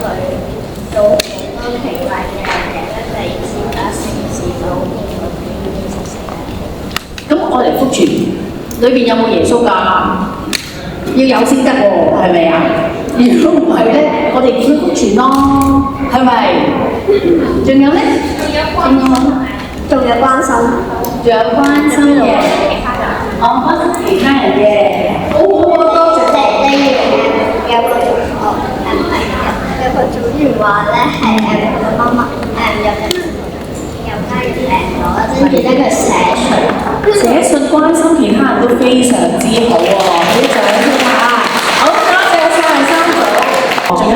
做好多奇怪嘅嘢咧，第2次打城市組嗰啲咁我嚟福傳，裏邊有冇耶穌㗎？要有先得喎，係咪啊？如果唔係咧，我哋點樣福傳咯？係咪？仲有咧？仲有關心，仲有關心嘅，關心其他人嘅，好好啊，多謝。有個組員話咧係佢嘅媽媽有家人病咗，跟住咧佢寫信關心其他人都非常之好喎，俾掌聲下。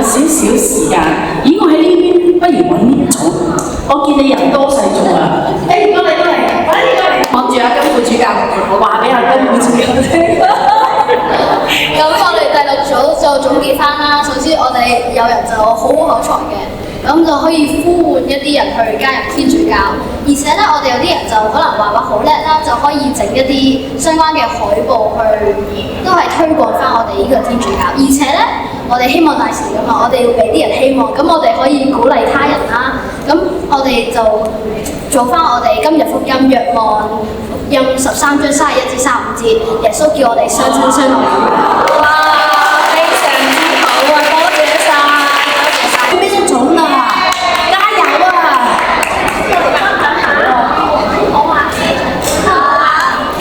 少少時間，咦，我喺呢邊，不如揾呢一組。我見你人多勢眾啊！誒，過嚟，望住阿金副主教，我話俾阿金副主教聽。咁我哋第六組就總結翻啦。首先我哋有人就好好口才嘅，咁就可以呼喚一啲人去加入天主教。而且咧，我哋有啲人就可能畫畫好叻啦，就可以整一啲相關嘅海報去，都係推廣翻我哋呢個天主教。而且咧，我哋希望大事㗎嘛，我哋要俾啲人希望，咁我哋可以鼓勵他人啦。咁我哋就做翻我哋今日福音若望福音13章31至35節，耶穌叫我哋相親相愛。哇，非常之好啊！多謝晒，邊一種啊？加油啊！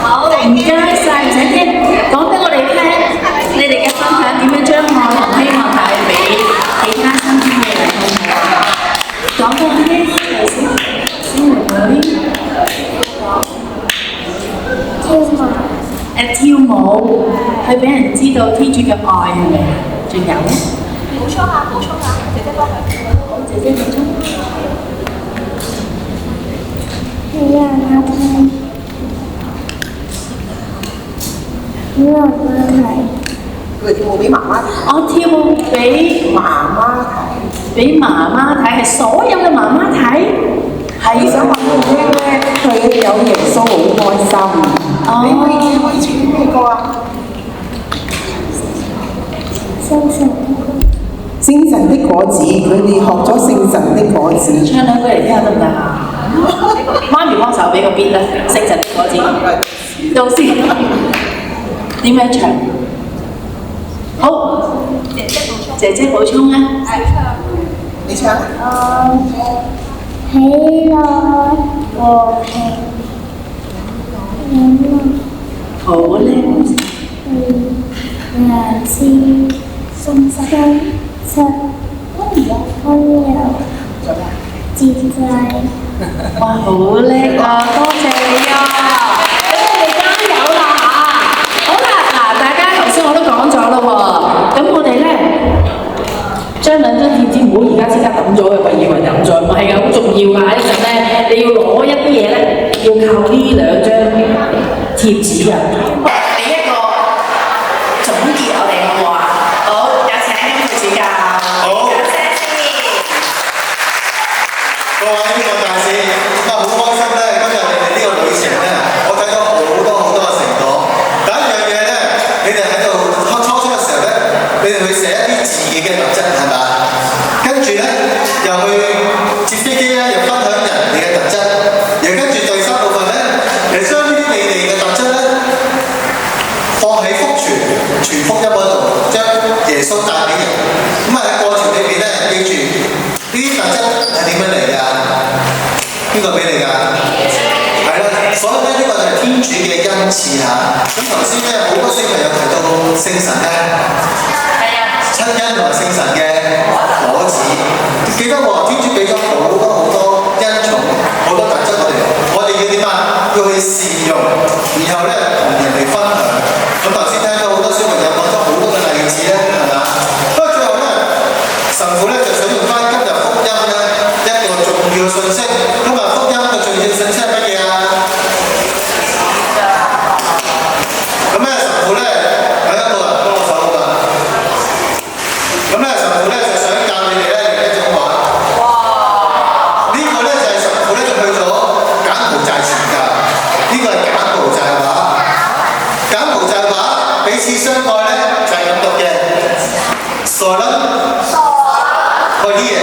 好，唔該晒，唔使驚，講俾我哋聽，你哋嘅分享點樣將愛同希望帶俾其他身邊嘅人，好唔好啊？講俾我聽，先嚟跳舞，去俾人知道天主嘅愛係咪？仲有咧？補充下，姐姐幫佢。好，姐姐補充。佢跳舞俾媽媽睇。我跳舞俾媽媽睇，係所有嘅媽媽睇。係想話俾你聽咧，佢有耶穌好開心。你可以唱咩歌啊？聖神的果子，佢哋學咗聖神的果子。唱兩句嚟聽下得唔得啊？媽咪幫手俾個 beat 啦，聖神的果子。導師點樣唱？好，姐姐補充啊！你唱。喜樂和平，好叻！良知、信實、溫柔、節制。哇，好叻啊！多謝你啊！咁我哋加油啦嚇！好啦，嗱，大家頭先我都講咗咯喎，咁我哋咧將兩張貼紙唔好而家即刻抌咗嘅，咪以為抌咗，唔係㗎，好重要㗎！一陣咧，你要攞一啲嘢咧，要靠呢兩張貼紙啊！俾一個總結我哋好唔好啊？好，有請金副主教。好。各位呢個大使，咁啊好開心咧！今日你哋呢個旅程咧，我睇到好多嘅成果。第一樣嘢咧，你哋喺度初初嘅時候咧，你哋去寫一啲自己嘅特質係嘛？跟住咧又去接飛機咧，又分享人哋嘅特質。又跟住第三部分咧，又將呢啲你哋嘅特質咧放喺福傳福音嗰度，將耶穌帶俾人。咁啊喺過程裏邊咧，記住呢啲特質係點樣嚟㗎？邊個俾你㗎？係啦，所以咧呢個就係天主嘅恩賜嚇。咁頭先咧好多小朋友提到聖神咧，親恩同埋聖神嘅果子，記得喎，天主俾咗好多恩寵，好多特質我哋要點啊？要去善用，然後咧同人哋分享。咁頭先聽到好多小朋友講咗好多嘅例子咧，係嘛？不過最後咧，神父咧就想用翻今日福音咧一個重要嘅信息。今日福音嘅重要信息係乜嘢啊？咁咧神父咧有一個人幫我手㗎。咁咧神父咧就想教你哋咧另一種話。哇！呢個咧就係神父咧就去咗柬埔寨傳教。呢個係柬埔寨話。柬埔寨話彼此相愛咧就係咁讀嘅。傻啦！可以嘅。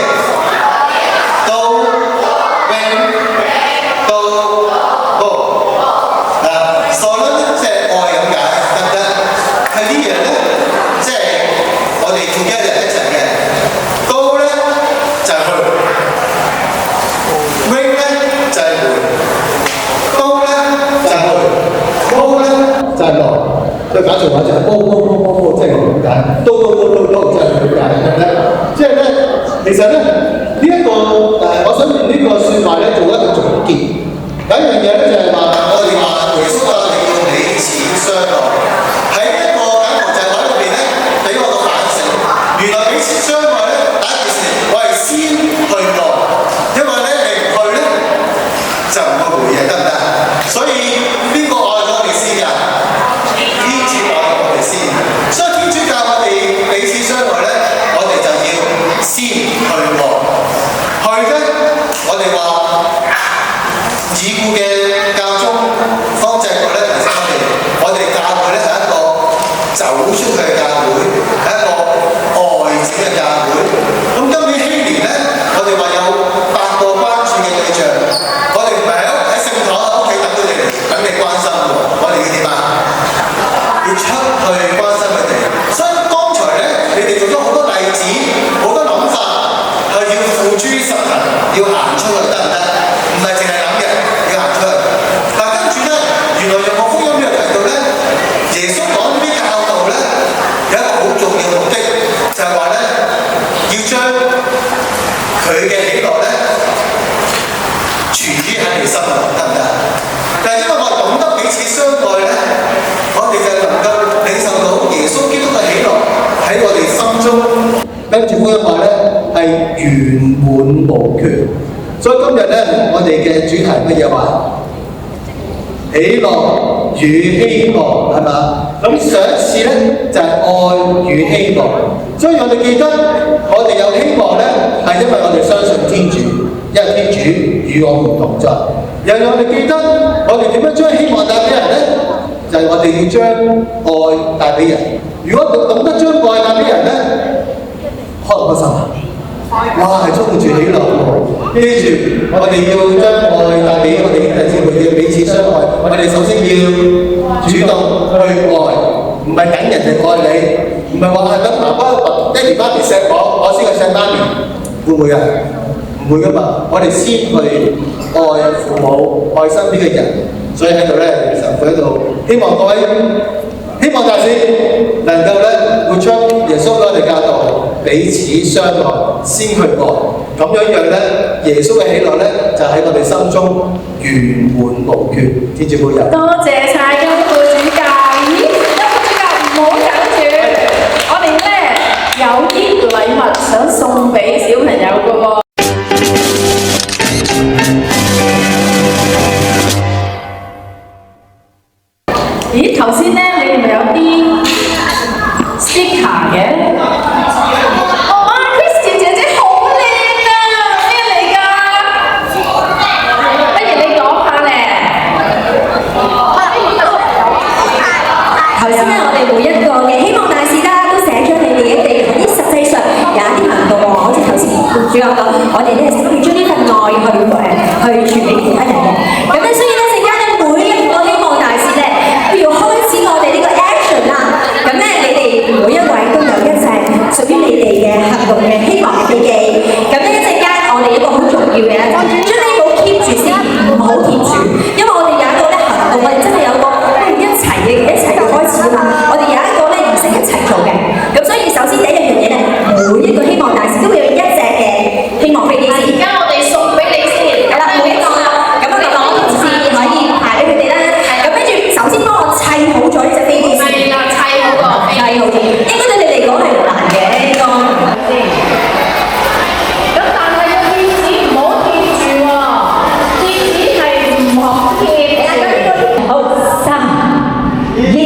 再假設話就係波，即係咁解，都即係咁解，係咪咧？即係咧，其實咧呢一個我想用呢個説話咧做一個總結。第一樣嘢咧就係話，我哋話耶穌話你要彼此相愛。喺一個柬埔寨話裏邊咧，俾我個反省，原來彼此相愛咧要行出去得唔得？唔係淨係諗嘅，要行出去。嗱，跟住咧，原來約翰福音呢度提到咧，耶穌講呢啲教導咧，有一個好重要嘅目的，就係話咧，要將佢嘅喜樂咧存於喺你心度，得唔得？但係因為我哋懂得彼此相愛咧，我哋就能夠領受到耶穌基督嘅喜樂喺我哋心中。跟住福音話咧係圓滿無缺，所以今日咧我哋嘅主題乜嘢話？喜樂與希望係嘛？咁上一次咧就係愛與希望，所以我哋記得我哋有希望咧係因為我哋相信天主，因為天主與我們同在。又我哋記得我哋點樣將希望帶俾人咧？就係我哋要將愛帶俾人。如果懂得將愛帶俾人咧，開唔開心啊？哇，係充滿住喜樂喎！記住，我哋要將愛帶俾我哋兄弟姊妹，要彼此相愛。我哋首先要主動去愛，唔係等人哋愛你，唔係話係等爸爸、爹哋媽咪錫我先去錫媽咪，會唔會啊？唔會噶嘛！我哋先去愛父母，愛身邊嘅人。所以喺度咧，神父喺度希望各位。希望大使能夠咧活出耶穌俾我哋教導，彼此相愛，先去愛，咁樣樣咧，耶穌嘅喜樂咧就喺我哋心中圓滿無缺。天主保佑。多謝晒金副主教，咦，金副主教唔好緊住，我哋咧有啲禮物想送俾小朋友嘅喎。咦，頭先咧你哋咪有啲 sticker 嘅？哇 ，Christy 姐姐好靚啊！咩嚟㗎？不如你講下咧。頭先咧，我哋每一個嘅希望大使啦，都寫咗你哋嘅地址，實際上有一啲行動喎，好似頭先主教講，我哋咧要將呢份愛去傳俾其他人嘅。咁咧，所以咧陣間咧，每一個希望大使咧，都要開始我哋呢個 action 啦。咁咧，你哋每一位都有一隻屬於你哋嘅行動嘅希望嘅記。咁咧一陣間，我哋一個好重要嘅，將呢個 keep 住先，唔好貼住，因為我哋有一個咧行動，我哋真係有個一齊嘅開始啊嘛。我哋有一個咧儀式一齊做嘅。咁所以首先第一樣嘢咧，每一個希望大使都會有一隻嘅希望飛機先。而家我哋送俾你先。係啦，每一個啦。咁我哋攞同事可以派俾佢哋啦。咁跟住首先幫我砌好咗呢隻飛機先。係啦，砌好個飛機。砌好咗，應該對你嚟講係唔難嘅，應該。咁但係個貼紙唔好貼住喎，貼紙係唔好貼住。好，3、2、1。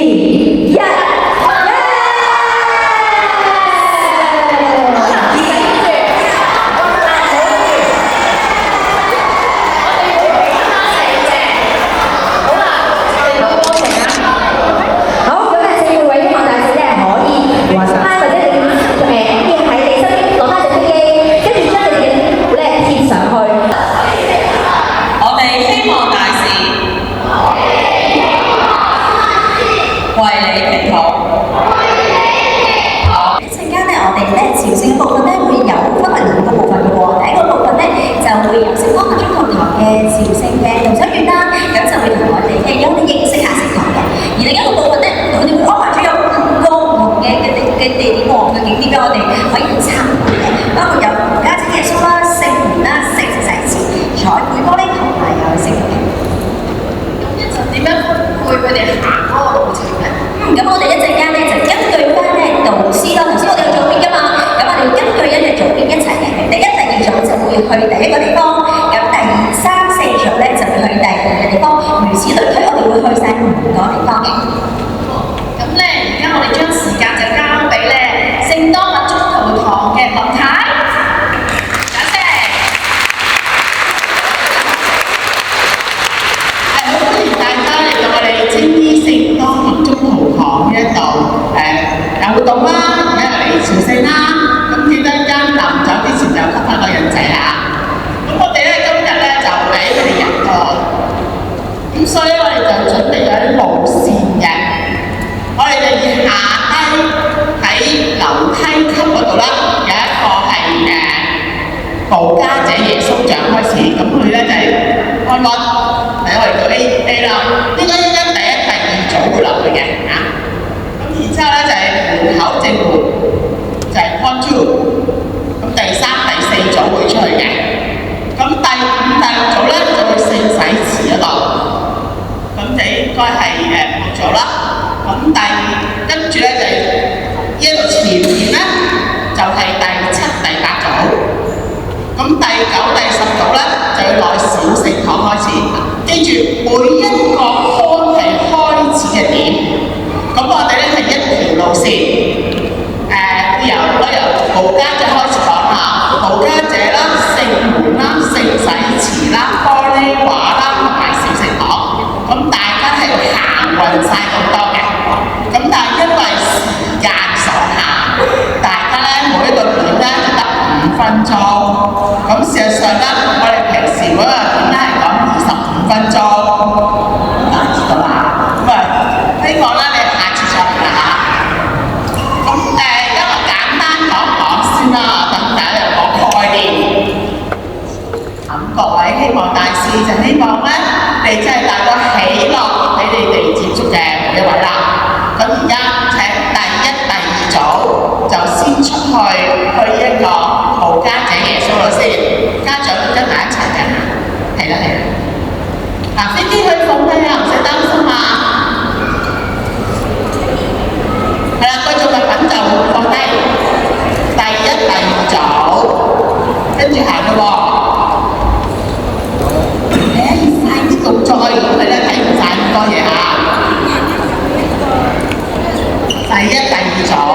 一度。無家者耶穌像開始，咁佢咧就係安安，係我哋叫 A 啦，應該第一、第二組會落去嘅嚇。咁然之後咧就係門口正門，就係 Con 2，咁第三、第四組會出去嘅。咁第五、第六組咧就去聖洗池嗰度，咁就應該係6組啦。咁跟住咧就呢一度前面咧就係第7、第8組。咁第9、第10組咧就要落小聖堂開始，記住每一個康係開始嘅點。咁我哋咧係一條路線，我由無家者開始講下，無家者啦、聖門啦、聖洗池啦、玻璃畫啦同埋小聖堂。咁大家係行勻晒咁多嘅，咁但係因為時間所限，大家咧每一個點咧就得5分鐘。咁事實上咧，我哋平時嗰個點咧係講25分鐘，知道啦。咁希望咧你下次再嚟嚇。咁因為簡單講先啦，等大家講概念。咁各位希望大使就希望咧，你真係帶個喜樂俾你哋接觸嘅每一位啦。咁而家請第一、第二組就先出去一個無家者耶穌度先，家長都跟埋一齊嘅，係啦。嗱，飛機可以放低啊，唔使擔心啊。係啦，貴重物品就放低。第一、第二組，跟住行咯喎。快啲動作啊！如果唔係咧，睇唔晒咁多嘢啊。第一、第二組。